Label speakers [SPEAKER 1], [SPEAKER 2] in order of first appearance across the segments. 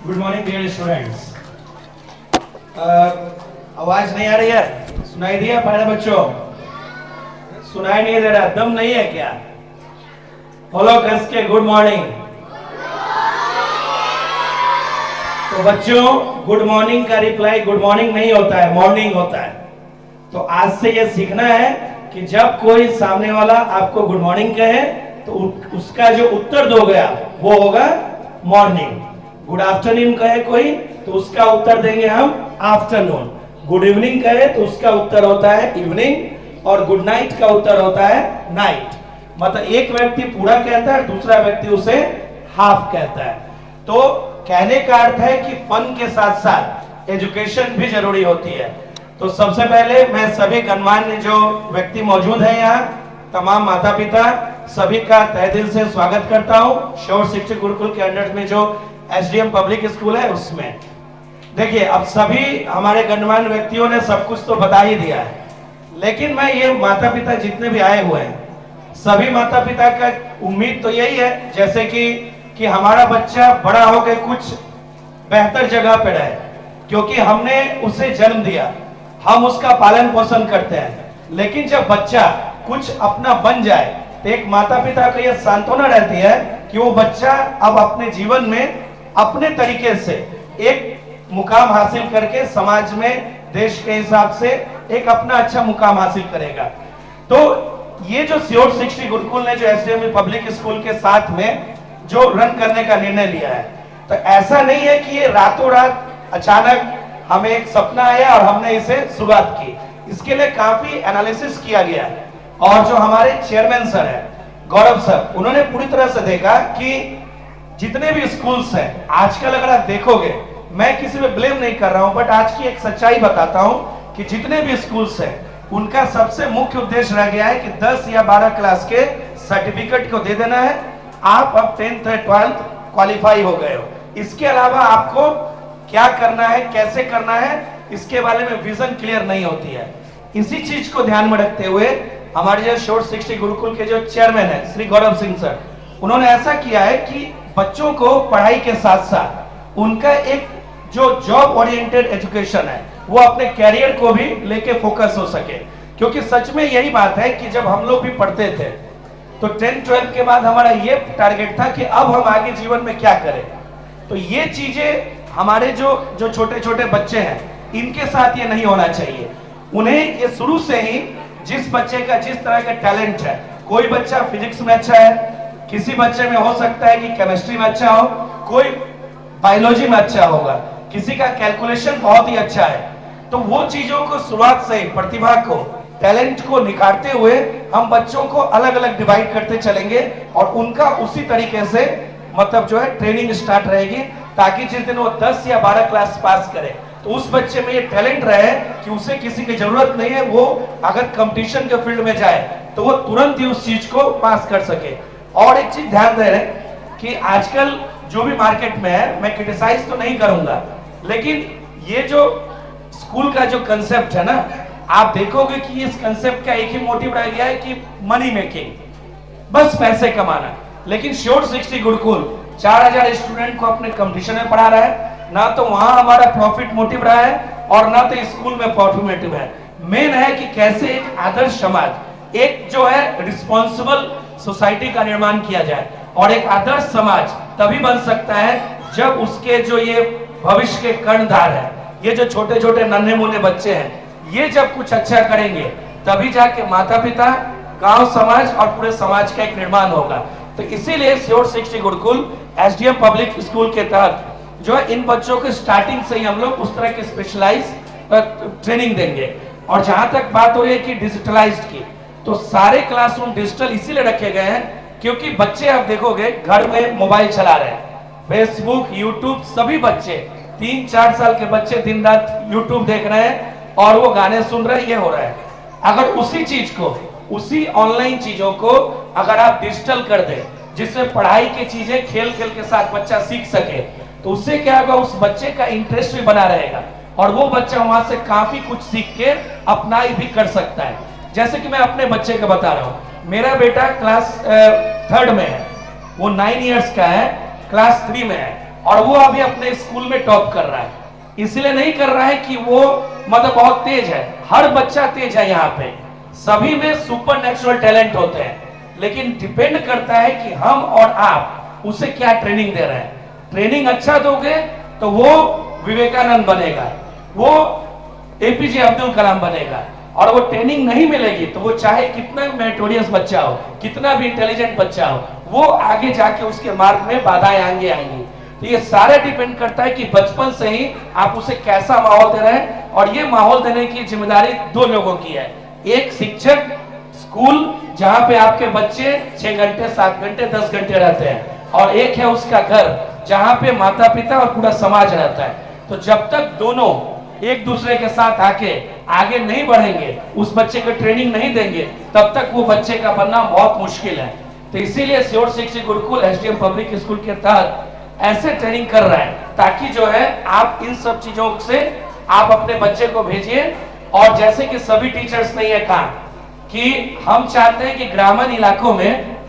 [SPEAKER 1] Good morning dear students. आवाज नहीं आ रही है? सुनाई दिया प्यारे बच्चों? सुनाई नहीं दे रहा? दम नहीं है क्या? बोलो कस के गुड मॉर्निंग। तो बच्चों, गुड मॉर्निंग का रिप्लाई गुड मॉर्निंग नहीं होता है, मॉर्निंग होता है। तो आज से ये सीखना है कि जब कोई सामने वाला आपको गुड मॉर्निंग कहे तो उसका जो उत्तर दोगे आप वो होगा मॉर्निंग। गुड आफ्टरनून कहे कोई तो उसका उत्तर देंगे हम आफ्टरनून। गुड इवनिंग कहे तो उसका उत्तर होता है इवनिंग, और गुड नाइट का उत्तर होता है नाइट। मतलब एक व्यक्ति पूरा कहता है, दूसरा व्यक्ति उसे हाफ कहता है। तो कहने का अर्थ है कि फन के साथ साथ एजुकेशन भी जरूरी होती है। तो सबसे पहले मैं सभी गणमान्य जो व्यक्ति मौजूद हैं यहाँ, तमाम माता पिता, सभी का तहे दिल से स्वागत करता हूँ शोर शिक्षक गुरुकुल के अंडर में जो एसडीएम पब्लिक स्कूल है उसमें। देखिए, अब सभी हमारे गणमान्य व्यक्तियों ने सब कुछ तो बता ही दिया है, लेकिन मैं ये माता पिता जितने भी आए हुए हैं, सभी माता पिता का उम्मीद तो यही है जैसे कि हमारा बच्चा बड़ा होकर कुछ बेहतर जगह पे रहे, क्योंकि हमने उसे जन्म दिया, हम उसका पालन पोषण करते हैं। लेकिन जब बच्चा कुछ अपना बन जाए तो एक माता पिता को यह सांत्वना रहती है कि वो बच्चा अब अपने जीवन में अपने तरीके से एक मुकाम हासिल करके समाज में, देश के हिसाब से एक अपना अच्छा मुकाम हासिल करेगा। तो ये जो श्योर शिक्षा गुरुकुल ने जो एसडीएम पब्लिक स्कूल के साथ में जो रन करने का निर्णय लिया है, तो ऐसा नहीं है कि ये रातों रात अचानक हमें एक सपना आया और हमने इसे शुरुआत की। इसके लिए काफी एनालिसिस किया गया, और जो हमारे चेयरमैन सर है गौरव सर, उन्होंने पूरी तरह से देखा कि जितने भी स्कूल्स हैं आजकल, अगर आप देखोगे, मैं किसी पे ब्लेम नहीं कर रहा हूं, बट आज की एक सच्चाई बताता हूं कि जितने भी स्कूल्स हैं उनका सबसे मुख्य उद्देश्य रह गया है कि 10 या 12 क्लास के सर्टिफिकेट को दे देना है, आप अब 10th और 12th क्वालिफाई हो गए हो। इसके अलावा आपको क्या करना है, कैसे करना है, इसके बारे में विजन क्लियर नहीं होती है। इसी चीज को ध्यान में रखते हुए हमारे जो शोर शिक्षा गुरुकुल के जो चेयरमैन है श्री गौरव सिंह सर, उन्होंने ऐसा किया है कि बच्चों को पढ़ाई के साथ साथ उनका एक जो जॉब ओरिएंटेड एजुकेशन है वो अपने कैरियर को भी लेके फोकस हो सके। क्योंकि सच में यही बात है कि जब हम लोग भी पढ़ते थे तो 10th 12th के बाद हमारा ये टारगेट था कि अब हम आगे जीवन में क्या करें। तो ये चीजें हमारे जो छोटे छोटे बच्चे हैं इनके साथ ये नहीं होना चाहिए। उन्हें ये शुरू से ही जिस बच्चे का जिस तरह का टैलेंट है, कोई बच्चा फिजिक्स में अच्छा है, किसी बच्चे में हो सकता है कि केमिस्ट्री में अच्छा हो, कोई बायोलॉजी में अच्छा होगा, किसी का कैलकुलेशन बहुत ही अच्छा है। तो वो चीजों को शुरुआत से ही प्रतिभा को, टैलेंट को निखारते हुए हम बच्चों को अलग अलग डिवाइड करते चलेंगे और उनका उसी तरीके से मतलब जो है ट्रेनिंग स्टार्ट रहेगी, ताकि जिस दिन वो 10 या 12 क्लास पास करे तो उस बच्चे में ये टैलेंट रहे कि उसे किसी की जरूरत नहीं है, वो अगर कंपटीशन के फील्ड में जाए तो वो तुरंत ही उस चीज को पास कर सके। और एक चीज ध्यान दे रहे हैं कि आजकल जो भी मार्केट में है, मैं क्रिटिसाइज तो नहीं करूंगा, लेकिन ये जो स्कूल का जो कंसेप्ट है ना, आप देखोगे कि इस कंसेप्ट का एक ही मोटिव रह गया है कि मनी मेकिंग, बस पैसे कमाना। लेकिन श्योर शिक्षा गुरुकुल 4000 स्टूडेंट को अपने कंपटीशन में पढ़ा रहा है, ना तो वहां हमारा प्रॉफिट मोटिव रहा है और ना तो स्कूल में प्रॉफिट मोटिव है। मेन है कि कैसे एक आदर्श समाज, एक जो है रिस्पॉन्सिबल सोसाइटी का निर्माण किया जाए। और एक आदर्श समाज तभी बन सकता है जब उसके जो ये भविष्य के कर्णधार है, ये जो छोटे छोटे नन्हे मुन्ने बच्चे हैं, ये जब कुछ अच्छा करेंगे तभी जाके माता पिता, गांव, समाज और पूरे समाज का एक निर्माण होगा। तो इसीलिए श्योर शिक्षा गुरुकुल एसडीएम पब्लिक स्कूल के तहत जो है इन बच्चों को स्टार्टिंग से ही हम लोग उस तरह के स्पेशलाइज ट्रेनिंग देंगे। और जहां तक बात हो रही है कि डिजिटलाइज्ड की, तो सारे क्लासरूम डिजिटल इसीलिए रखे गए हैं क्योंकि बच्चे आप देखोगे घर में मोबाइल चला रहे हैं, फेसबुक, यूट्यूब, सभी बच्चे 3-4 साल के बच्चे दिन रात यूट्यूब देख रहे हैं और वो गाने सुन रहे हैं, ये हो रहा है। अगर उसी चीज को, उसी ऑनलाइन चीजों को अगर आप डिजिटल कर दें, जिसमें पढ़ाई की चीजें खेल खेल के साथ बच्चा सीख सके, तो उससे क्या होगा, उस बच्चे का इंटरेस्ट भी बना रहेगा और वो बच्चा वहां से काफी कुछ सीख के अप्लाई भी कर सकता है। जैसे कि मैं अपने बच्चे का बता रहा हूँ, मेरा बेटा क्लास 3rd में है, वो 9 इयर्स का है, क्लास 3 में है। और वो अभी अपने स्कूल में टॉप कर रहा है। इसलिए नहीं कर रहा है कि वो मतलब बहुत तेज है, हर बच्चा तेज है यहाँ पे, सभी में सुपर नेचुरल टैलेंट होते हैं, लेकिन डिपेंड करता है कि हम और आप उसे क्या ट्रेनिंग दे रहे हैं। ट्रेनिंग अच्छा दोगे तो वो विवेकानंद बनेगा, वो एपीजे अब्दुल कलाम बनेगा, और वो ट्रेनिंग नहीं मिलेगी तो वो चाहे कितना मेरिटोरियस बच्चा हो, कितना भी इंटेलिजेंट बच्चा हो, वो आगे जाके उसके मार्ग में बाधाएं आएंगी। तो ये सारा डिपेंड करता है कि बचपन से ही आप उसे कैसा माहौल दे रहे हैं, और ये माहौल देने की जिम्मेदारी दो लोगों की है। एक शिक्षक, स्कूल जहां पे आपके बच्चे 6 घंटे 7 घंटे 10 घंटे रहते हैं, और एक है उसका घर जहां पे माता पिता और पूरा समाज रहता है। तो जब तक दोनों एक दूसरे के साथ आके आगे नहीं बढ़ेंगे, उस बच्चे को ट्रेनिंग नहीं देंगे, तब तक वो बच्चे का बनना बहुत मुश्किल है। तो इसीलिए श्योर शिक्षा गुरुकुल एसडीएम पब्लिक स्कूल के तहत ऐसे ट्रेनिंग कर रहा है, ताकि जो है आप इन सब चीजों से आप अपने बच्चे को भेजिए। और जैसे कि सभी टीचर्स ने यह कहा कि हम चाहते हैं कि ग्रामीण इलाकों में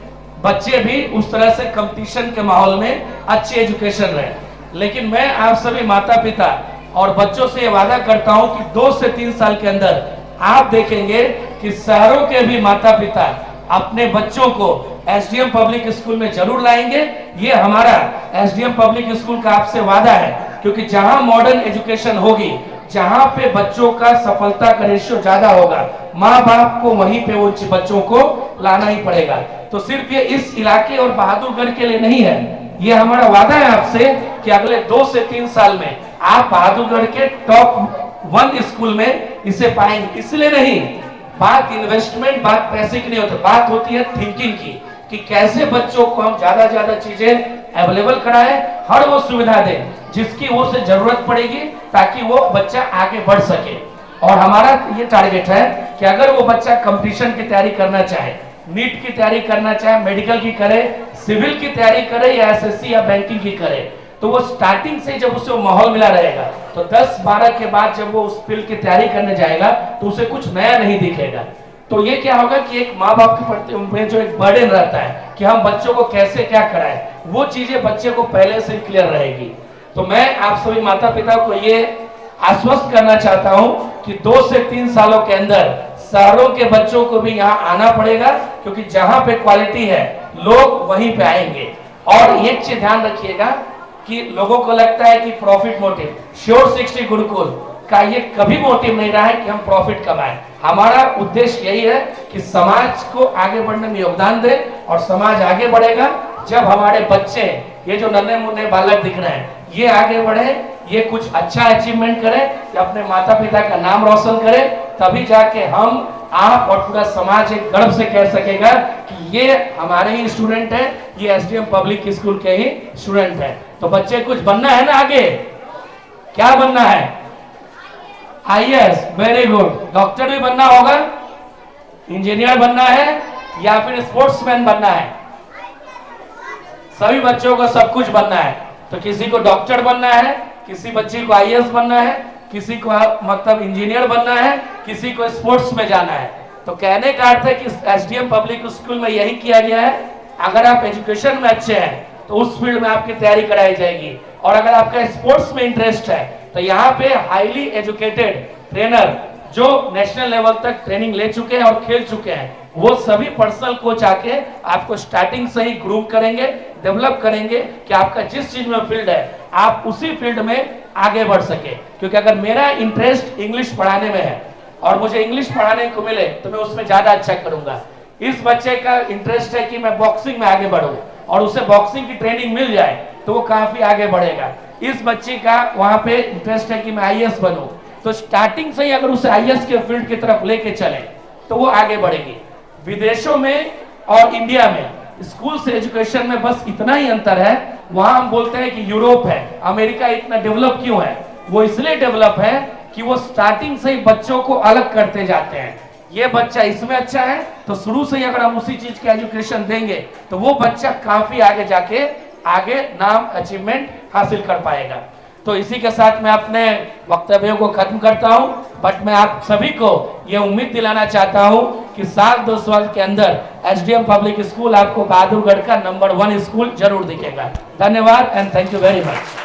[SPEAKER 1] बच्चे भी उस तरह से कंपटीशन के माहौल में अच्छी एजुकेशन रहे, लेकिन मैं आप सभी माता पिता और बच्चों से ये वादा करता हूं कि 2 से 3 साल के अंदर आप देखेंगे कि शहरों के भी माता पिता अपने बच्चों को एसडीएम पब्लिक स्कूल में जरूर लाएंगे। ये हमारा एसडीएम पब्लिक स्कूल का आपसे वादा है, क्योंकि जहां मॉडर्न एजुकेशन होगी, जहां पे बच्चों का सफलता का रेशियो ज्यादा होगा, माँ बाप को वहीं पे वो बच्चों को लाना ही पड़ेगा। तो सिर्फ ये इस इलाके और बहादुरगढ़ के लिए नहीं है, ये हमारा वादा है आपसे कि अगले 2 से 3 साल में आप बहादुरगढ़ के टॉप 1 स्कूल में इसे पाएंगे। इसलिए नहीं, बात इन्वेस्टमेंट, बात पैसे की नहीं होती, बात होती है थिंकिंग की, कि कैसे बच्चों को हम ज्यादा चीजें अवेलेबल कराएं, हर वो सुविधा दें जिसकी वो से जरूरत पड़ेगी, ताकि वो बच्चा आगे बढ़ सके। और हमारा ये टारगेट है कि अगर वो बच्चा कंपटीशन की तैयारी करना चाहे, नीट की तैयारी करना चाहे, मेडिकल की करे, सिविल की तैयारी करे, या एसएससी या बैंकिंग की करे, तो वो स्टार्टिंग से जब उसे माहौल मिला रहेगा, तो 10-12 के बाद जब वो उस फील्ड की तैयारी करने जाएगा तो उसे कुछ नया नहीं दिखेगा। तो ये क्या होगा कि एक माँ बाप के प्रति उनमें जो एक बर्डन रहता है कि हम बच्चों को कैसे क्या कराएं, वो चीजें बच्चे को पहले से क्लियर रहेगी। तो मैं आप सभी माता पिता को ये आश्वस्त करना चाहता हूं कि 2 से 3 सालों के अंदर शहरों के बच्चों को भी यहाँ आना पड़ेगा, क्योंकि जहां पे क्वालिटी है लोग वहीं पे आएंगे। और एक चीज ध्यान रखिएगा कि लोगों को लगता है कि प्रॉफिट मोटिव, श्योर शिक्षा गुरुकुल का ये कभी मोटिव नहीं रहा है कि हम प्रॉफिट कमाएं। हमारा उद्देश्य यही है कि समाज को आगे बढ़ने में योगदान दे, और समाज आगे बढ़ेगा जब हमारे बच्चे, ये जो नन्हे मुन्ने बालक दिख रहे हैं, ये आगे बढ़े, ये कुछ अच्छा अचीवमेंट करे, अपने माता पिता का नाम रोशन करे, तभी जाके हम, आप और पूरा समाज एक गर्व से कह सकेगा कि ये हमारे ही स्टूडेंट है, ये एसडीएम पब्लिक स्कूल के ही स्टूडेंट है। तो बच्चे कुछ बनना है ना, आगे क्या बनना है? IAS, very good. डॉक्टर भी बनना होगा, इंजीनियर बनना है, या फिर स्पोर्ट्समैन बनना है? सभी बच्चों को सब कुछ बनना है। तो किसी को डॉक्टर बनना है, किसी बच्चे को आईएएस बनना है, किसी को मतलब इंजीनियर बनना है, किसी को स्पोर्ट्स में जाना है। तो कहने का अर्थ है कि एसडीएम पब्लिक स्कूल में यही किया गया है, अगर आप एजुकेशन में अच्छे हैं तो उस फील्ड में आपकी तैयारी कराई जाएगी, और अगर आपका स्पोर्ट्स में इंटरेस्ट है तो यहाँ पे हाईली एजुकेटेड ट्रेनर जो नेशनल लेवल तक ट्रेनिंग ले चुके हैं और खेल चुके हैं, वो सभी पर्सनल कोच आके आपको स्टार्टिंग से ही ग्रूम करेंगे, डेवलप करेंगे कि आपका जिस चीज में फील्ड है आप उसी फील्ड में आगे बढ़ सके। क्योंकि अगर मेरा इंटरेस्ट इंग्लिश पढ़ाने में है और मुझे इंग्लिश पढ़ाने को मिले तो मैं उसमें ज्यादा अच्छा करूंगा। इस बच्चे का इंटरेस्ट है कि मैं बॉक्सिंग में आगे बढ़ूं और उसे बॉक्सिंग की ट्रेनिंग मिल जाए तो वो काफी आगे बढ़ेगा। इस बच्चे का वहां पे इंटरेस्ट है कि मैं आईएएस बनूं, तो स्टार्टिंग से ही अगर उसे आईएएस के फील्ड की तरफ लेके चले तो वो आगे बढ़ेगी। विदेशों में और इंडिया में स्कूल से एजुकेशन में बस इतना ही अंतर है, वहां हम बोलते हैं कि यूरोप है, अमेरिका इतना डेवलप क्यों है? वो इसलिए डेवलप है कि वो स्टार्टिंग से ही बच्चों को अलग करते जाते हैं। ये बच्चा इसमें अच्छा है तो शुरू से ही अगर हम उसी चीज का एजुकेशन देंगे तो वो बच्चा काफी आगे जाके आगे नाम अचीवमेंट हासिल कर पाएगा। तो इसी के साथ मैं अपने वक्तव्यों को खत्म करता हूं। बट मैं आप सभी को ये उम्मीद दिलाना चाहता हूं कि साल 2 साल के अंदर एसडीएम पब्लिक स्कूल आपको बहादुरगढ़ का नंबर 1 स्कूल जरूर दिखेगा। धन्यवाद and thank you very much.